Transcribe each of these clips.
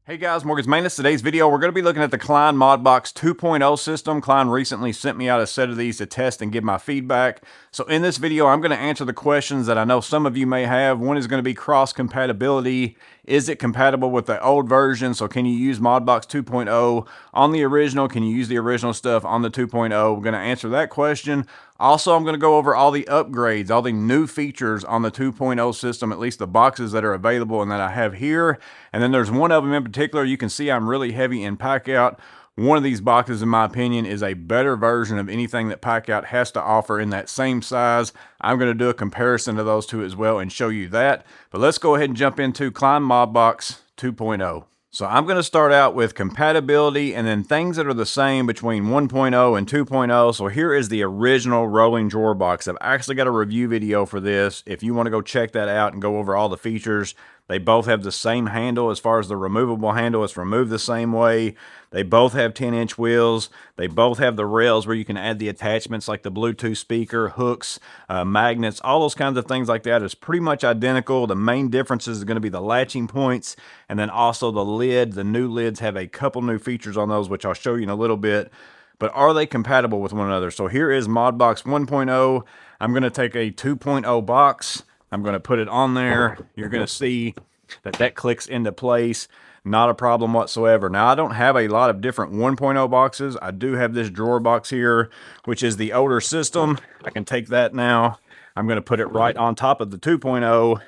Hey guys, Morgan's Maintenance. Today's video, we're going to be looking at the Klein Modbox 2.0 system. Klein recently sent me out a set of these to test and give my feedback. So in this video, I'm going to answer the questions that I know some of you may have. One is going to be cross compatibility. Is it compatible with the old version? So can you use Modbox 2.0 on the original? Can you use the original stuff on the 2.0? We're going to answer that question. Also, I'm going to go over all the upgrades, all the new features on the 2.0 system, at least the boxes that are available and that I have here. And then there's one of them in particular. You can see I'm really heavy in Packout. One of these boxes, in my opinion, is a better version of anything that Packout has to offer in that same size. I'm going to do a comparison of those two as well and show you that. But let's go ahead and jump into Klein Modbox 2.0. So I'm going to start out with compatibility and then things that are the same between 1.0 and 2.0. So here is the original rolling drawer box. I've actually got a review video for this. If you want to go check that out and go over all the features, they both have the same handle. As far as the removable handle, it's removed the same way. They both have 10-inch wheels. They both have the rails where you can add the attachments like the Bluetooth speaker, hooks, magnets, all those kinds of things like that. It's pretty much identical. The main differences are going to be the latching points and then also the lid. The new lids have a couple new features on those, which I'll show you in a little bit. But are they compatible with one another? So here is Modbox 1.0. I'm going to take a 2.0 box. I'm going to put it on there. You're going to see that clicks into place. Not a problem whatsoever. Now, I don't have a lot of different 1.0 boxes. I do have this drawer box here, which is the older system. I can take that now. I'm going to put it right on top of the 2.0,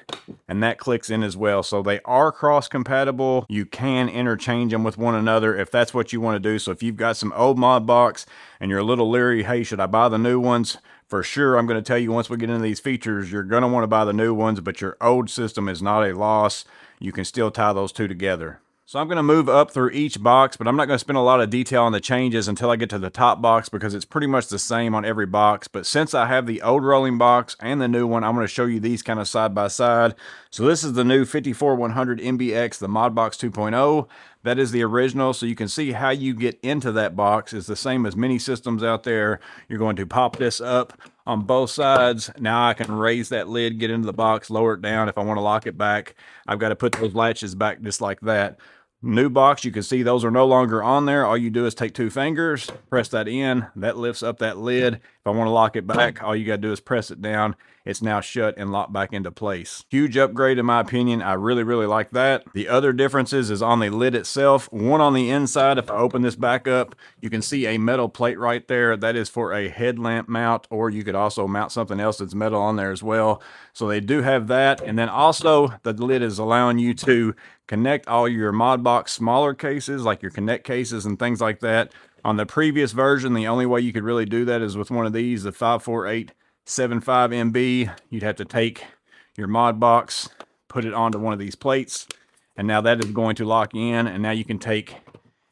and that clicks in as well. So they are cross-compatible. You can interchange them with one another if that's what you want to do. So if you've got some old Modbox and you're a little leery, hey, should I buy the new ones? For sure, I'm going to tell you once we get into these features, you're going to want to buy the new ones, but your old system is not a loss. You can still tie those two together. So I'm going to move up through each box, but I'm not going to spend a lot of detail on the changes until I get to the top box because it's pretty much the same on every box. But since I have the old rolling box and the new one, I'm going to show you these kind of side by side. So this is the new 54100 MBX, the Modbox 2.0. That is the original, so you can see how you get into that box is the same as many systems out there. You're going to pop this up on both sides. Now I can raise that lid, get into the box, lower it down. If I want to lock it back, I've got to put those latches back just like that. New box, you can see those are no longer on there. All you do is take two fingers, press that in, that lifts up that lid. If I want to lock it back, all you got to do is press it down. It's now shut and locked back into place. Huge upgrade in my opinion. I really like that. The other differences is on the lid itself. One on the inside, if I open this back up, you can see a metal plate right there. That is for a headlamp mount, or you could also mount something else that's metal on there as well. So they do have that. And then also the lid is allowing you to connect all your Modbox smaller cases, like your Connect cases and things like that. On the previous version, the only way you could really do that is with one of these, the 54875 MB. You'd have to take your Modbox, put it onto one of these plates, and now that is going to lock in, and now you can take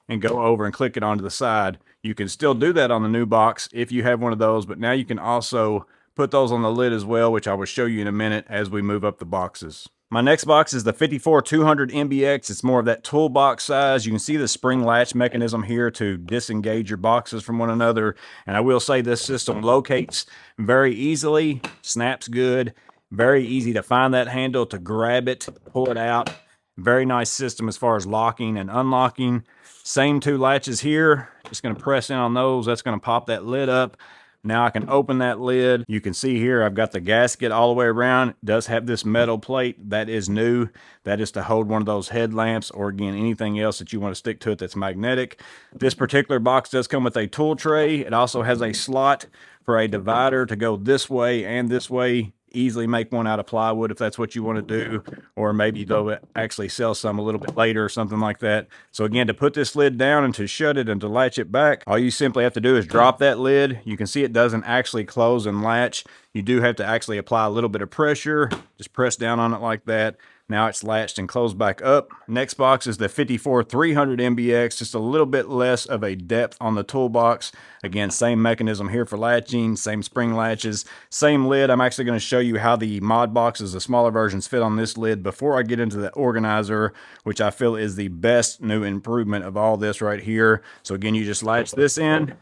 and go over and click it onto the side. You can still do that on the new box if you have one of those, but now you can also put those on the lid as well, which I will show you in a minute as we move up the boxes. My next box is the 54200 MBX. It's more of that toolbox size. You can see the spring latch mechanism here to disengage your boxes from one another. And I will say this system locates very easily, snaps good, very easy to find that handle, to grab it, pull it out. Very nice system as far as locking and unlocking. Same two latches here. Just going to press in on those. That's going to pop that lid up. Now I can open that lid. You can see here I've got the gasket all the way around. It does have this metal plate. That is new. That is to hold one of those headlamps or, again, anything else that you want to stick to it that's magnetic. This particular box does come with a tool tray. It also has a slot for a divider to go this way and this way. Easily make one out of plywood if that's what you want to do, or maybe they'll actually sell some a little bit later or something like that. So again, to put this lid down and to shut it and to latch it back, all you simply have to do is drop that lid. You can see it doesn't actually close and latch. You do have to actually apply a little bit of pressure. Just press down on it like that. Now it's latched and closed back up. Next box is the 54300 MBX, just a little bit less of a depth on the toolbox. Again, same mechanism here for latching, same spring latches, same lid. I'm actually going to show you how the mod boxes, the smaller versions, fit on this lid before I get into the organizer, which I feel is the best new improvement of all this right here. So again, you just latch this in,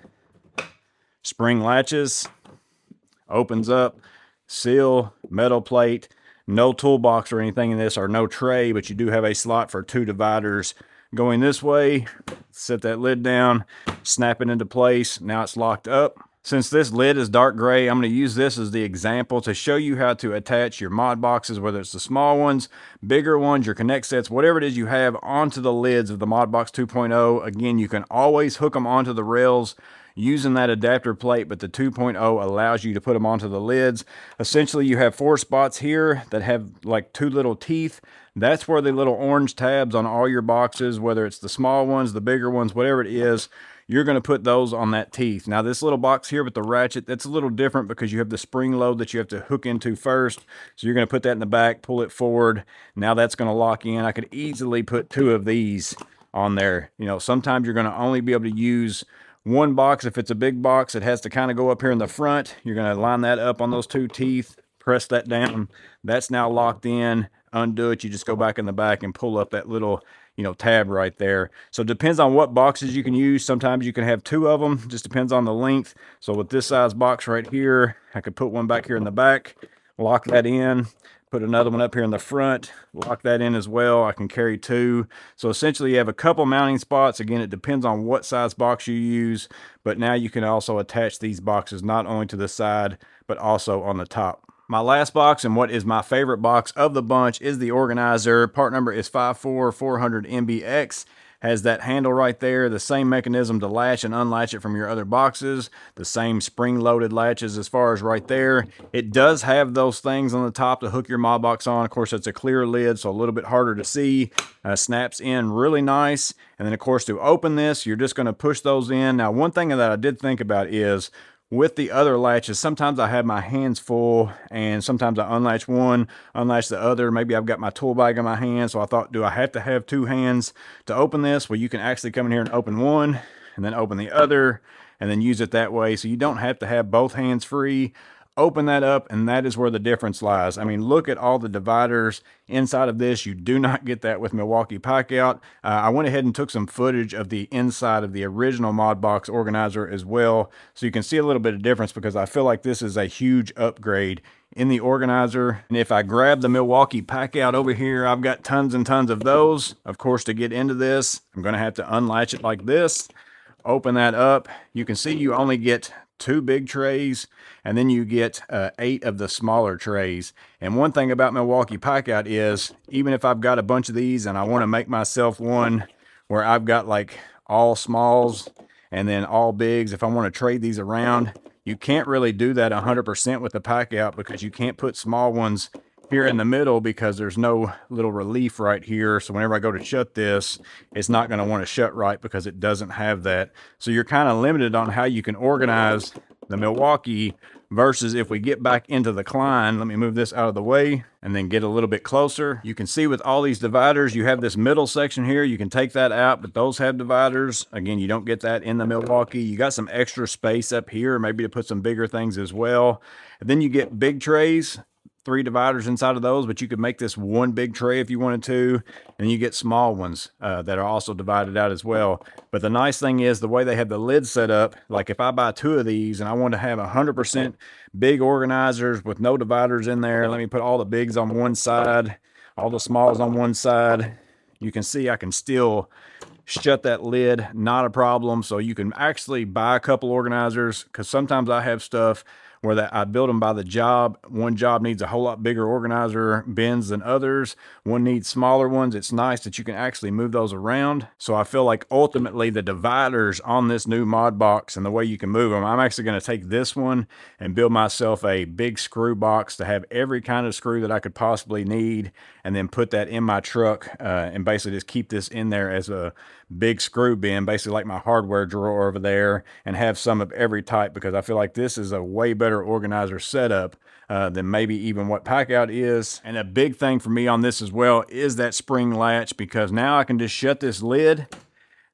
spring latches, opens up, seal, metal plate. No toolbox or anything in this, or no tray, but you do have a slot for two dividers going this way, set that lid down, snap it into place. Now it's locked up. Since this lid is dark gray, I'm going to use this as the example to show you how to attach your mod boxes, whether it's the small ones, bigger ones, your connect sets, whatever it is you have, onto the lids of the Modbox 2.0. Again, you can always hook them onto the rails using that adapter plate, but the 2.0 allows you to put them onto the lids. Essentially, you have 4 spots here that have like 2 little teeth. That's where the little orange tabs on all your boxes, whether it's the small ones, the bigger ones, whatever it is, you're going to put those on that teeth. Now this little box here with the ratchet, that's a little different because you have the spring load that you have to hook into first. So you're going to put that in the back, pull it forward. Now that's going to lock in. I could easily put 2 of these on there. You know, sometimes you're going to only be able to use one box. If it's a big box, it has to kind of go up here in the front. You're going to line that up on those 2 teeth, press that down. That's now locked in. Undo it. You just go back in the back and pull up that little, you know, tab right there. So it depends on what boxes you can use. Sometimes you can have 2 of them, just depends on the length. So with this size box right here, I could put one back here in the back, lock that in, put another one up here in the front, lock that in as well. I can carry 2. So essentially you have a couple mounting spots. Again, it depends on what size box you use, but now you can also attach these boxes not only to the side, but also on the top. My last box, and what is my favorite box of the bunch, is the organizer. Part number is 54400MBX. Has that handle right there, the same mechanism to latch and unlatch it from your other boxes, the same spring-loaded latches as far as right there. It does have those things on the top to hook your mod box on. Of course, it's a clear lid, so a little bit harder to see. Snaps in really nice. And then, of course, to open this, you're just going to push those in. Now, one thing that I did think about is, with the other latches, sometimes I have my hands full and sometimes I unlatch one, unlatch the other. Maybe I've got my tool bag in my hand, so I thought, do I have to have 2 hands to open this? Well, you can actually come in here and open one and then open the other and then use it that way. So you don't have to have both hands free. Open that up, and that is where the difference lies. I mean, look at all the dividers inside of this. You do not get that with Milwaukee Packout. I went ahead and took some footage of the inside of the original Modbox organizer as well, so you can see a little bit of difference, because I feel like this is a huge upgrade in the organizer. And if I grab the Milwaukee Packout over here, I've got tons and tons of those. Of course, to get into this, I'm going to have to unlatch it like this. Open that up. You can see you only get 2 big trays, and then you get 8 of the smaller trays. And one thing about Milwaukee Packout is, even if I've got a bunch of these and I want to make myself one where I've got like all smalls and then all bigs, if I want to trade these around, you can't really do that 100% with the Packout, because you can't put small ones here in the middle because there's no little relief right here. So whenever I go to shut this, it's not going to want to shut right because it doesn't have that. So you're kind of limited on how you can organize the Milwaukee versus if we get back into the Klein. Let me move this out of the way and then get a little bit closer. You can see with all these dividers, you have this middle section here. You can take that out, but those have dividers. Again, you don't get that in the Milwaukee. You got some extra space up here, maybe to put some bigger things as well. And then you get big trays. 3 dividers inside of those, but you could make this one big tray if you wanted to, and you get small ones that are also divided out as well. But the nice thing is the way they have the lid set up, like if I buy 2 of these and I want to have 100% big organizers with no dividers in there, let me put all the bigs on one side, all the smalls on one side. You can see I can still shut that lid, not a problem. So you can actually buy a couple organizers, because sometimes I have stuff where that I build them by the job. One job needs a whole lot bigger organizer bins than others. One needs smaller ones. It's nice that you can actually move those around. So I feel like ultimately the dividers on this new mod box and the way you can move them, I'm actually going to take this one and build myself a big screw box to have every kind of screw that I could possibly need, and then put that in my truck and basically just keep this in there as a big screw bin, basically like my hardware drawer over there, and have some of every type, because I feel like this is a way better organizer setup than maybe even what Packout is. And a big thing for me on this as well is that spring latch, because now I can just shut this lid.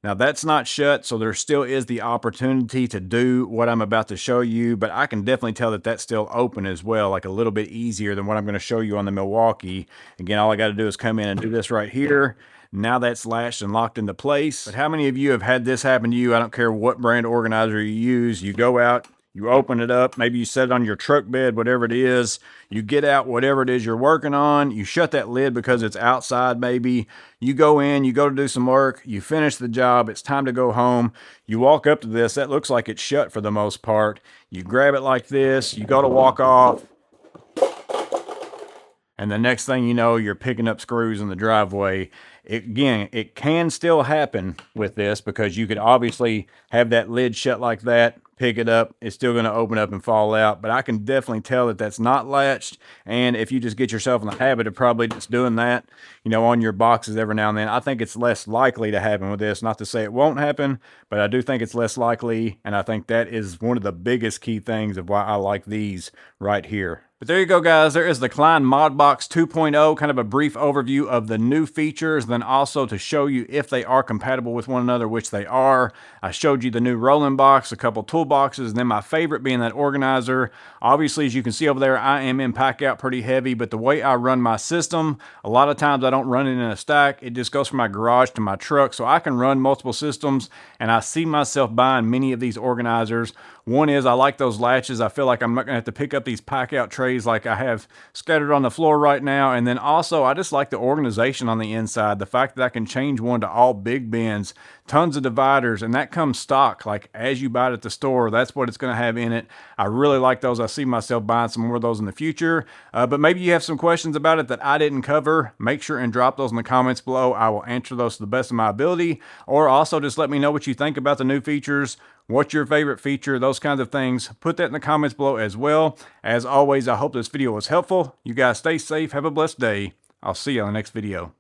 Now that's not shut, so there still is the opportunity to do what I'm about to show you, but I can definitely tell that that's still open as well, like a little bit easier than what I'm going to show you on the Milwaukee. Again, all I got to do is come in and do this right here. Now that's latched and locked into place. But how many of you have had this happen to you? I don't care what brand organizer you use. You go out, You open it up, maybe you set it on your truck bed, whatever it is. You get out whatever it is you're working on. You shut that lid because it's outside maybe. You go in, you go to do some work, you finish the job, it's time to go home. You walk up to this, that looks like it's shut for the most part. You grab it like this, you go to walk off, and the next thing you know, you're picking up screws in the driveway. Again, it can still happen with this because you could obviously have that lid shut like that, pick it up, it's still going to open up and fall out. But I can definitely tell that that's not latched. And if you just get yourself in the habit of probably just doing that, you know, on your boxes every now and then, I think it's less likely to happen with this. Not to say it won't happen, but I do think it's less likely. And I think that is one of the biggest key things of why I like these right here. But there you go, guys. There is the Klein Modbox 2.0, kind of a brief overview of the new features, then also to show you if they are compatible with one another, which they are. I showed you the new rolling box, a couple toolboxes, and then my favorite being that organizer. Obviously, as you can see over there, I am in pack out pretty heavy, but the way I run my system, a lot of times I don't run it in a stack. It just goes from my garage to my truck, so I can run multiple systems, and I see myself buying many of these organizers. One is I like those latches. I feel like I'm not going to have to pick up these pack out trays like I have scattered on the floor right now. And then also I just like the organization on the inside. The fact that I can change one to all big bins, tons of dividers, and that comes stock. Like as you buy it at the store, that's what it's going to have in it. I really like those. I see myself buying some more of those in the future. But maybe you have some questions about it that I didn't cover. Make sure and drop those in the comments below. I will answer those to the best of my ability. Or also just let me know what you think about the new features. What's your favorite feature? Those kinds of things. Put that in the comments below as well. As always, I hope this video was helpful. You guys stay safe. Have a blessed day. I'll see you on the next video.